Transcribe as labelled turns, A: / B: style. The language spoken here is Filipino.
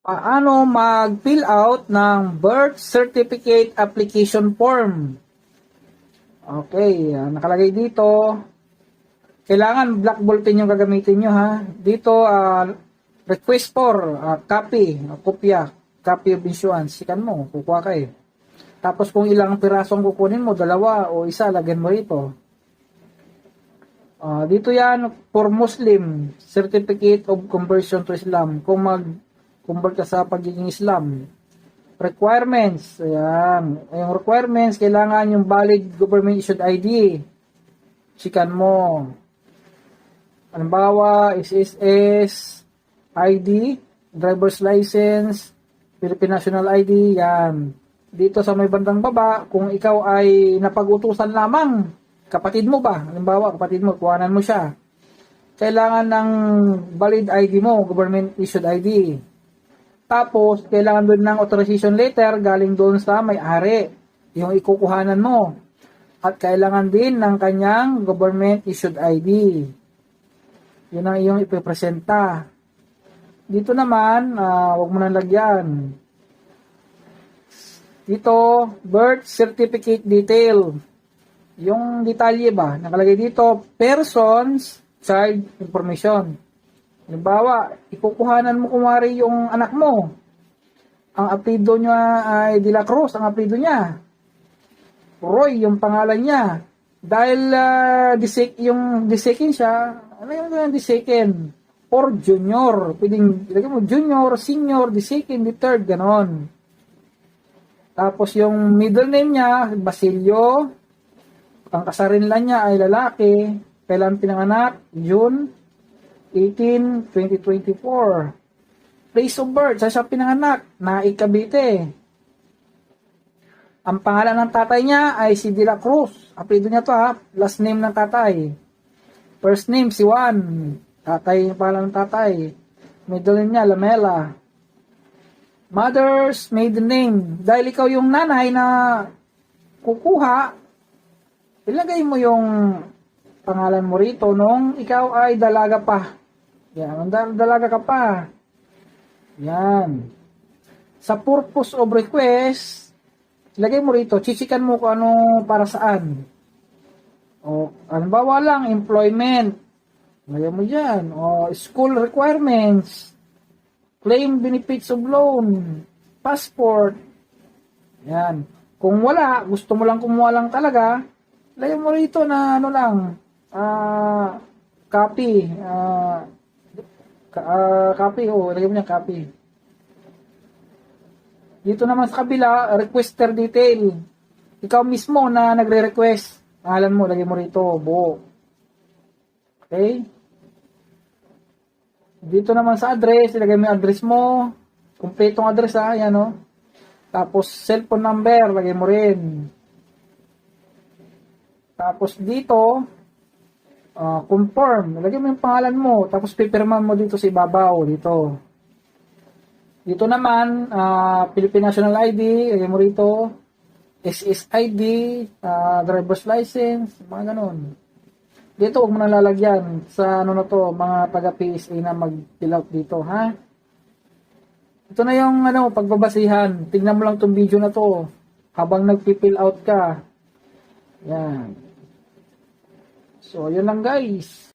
A: Paano mag-fill out ng birth certificate application form? Okay, nakalagay dito. Kailangan black ball pen yung gagamitin nyo ha. Dito, request for copy of insurance. Sikan mo, kukuha ka eh. Tapos kung ilang pirasong kukunin mo, 2 o 1, lagyan mo rito. Dito yan, for Muslim, Certificate of Conversion to Islam. Kung mag-convert ka sa pagiging Islam. Requirements, ayan. Yung requirements, kailangan yung valid government issued ID. Sikan mo. Halimbawa, SSS, ID, driver's license, Philippine National ID, yan. Dito sa may bandang baba, kung ikaw ay napag-utusan lamang, kapatid mo ba? Halimbawa, kapatid mo, kuhanan mo siya. Kailangan ng valid ID mo, government issued ID. Tapos, kailangan doon ng authorization letter galing doon sa may-ari, yung ikukuhanan mo. At kailangan din ng kanyang government issued ID. Yun ang iyong ipipresenta. Dito naman, huwag mo nang lagyan. Dito, birth certificate detail. Yung detalye ba, nakalagay dito, persons, child information. Halimbawa, ikukuhanan mo kumari yung anak mo. Ang apelyido niya ay De La Cruz, ang apelyido niya. Roy, yung pangalan niya. Dahil yung desekin siya, ano yung desekin? Or junior. Pwedeng ilagay mo junior, senior, desekin, third, ganon. Tapos yung middle name niya, Basilio. Ang kasarinlan niya ay lalaki. Kailan pinanganak? June 18, 2024. Place of birth, saan siya pinanganak? Naik, Cavite. Ang pangalan ng tatay niya ay si De La Cruz. Apelyido niya to ha, last name ng tatay. First name si Juan. Tatay yung pangalan ng tatay. Middle name niya, Lamela. Mother's maiden name. Dahil ikaw yung nanay na kukuha, ilagay mo yung pangalan mo rito nung ikaw ay dalaga pa. Yan, dalaga ka pa. Yan. Sa purpose of request, ilagay mo rito, chichikan mo kung ano para saan. O, halimbawa lang, employment. Ilagay mo dyan. O, school requirements. Claim benefits of loan. Passport. Yan. Kung wala, gusto mo lang kumuha lang talaga, ilagay mo rito na ano lang, copy. Copy, ilagay mo niya copy. Dito naman sa kabila, requester detail. Ikaw mismo na nagre-request. Pangalan mo, lagay mo rito, buo. Okay? Dito naman sa address, ilagay mo yung address mo. Kompletong address ha, yan o. Tapos cellphone number, lagay mo rin. Tapos dito, confirm. Ilagay mo yung pangalan mo. Tapos pipirman mo dito sa ibabaw, dito. Dito naman, Philippine National ID, lagay mo rito, SSID, driver's license, mga ganun. Dito, huwag mo nang lalagyan sa ano na to, mga taga-PSA na mag-fill out dito, ha? Ito na yung pagbabasihan. Tingnan mo lang tong video na to habang nag-fill out ka. Yan. So, yun lang guys.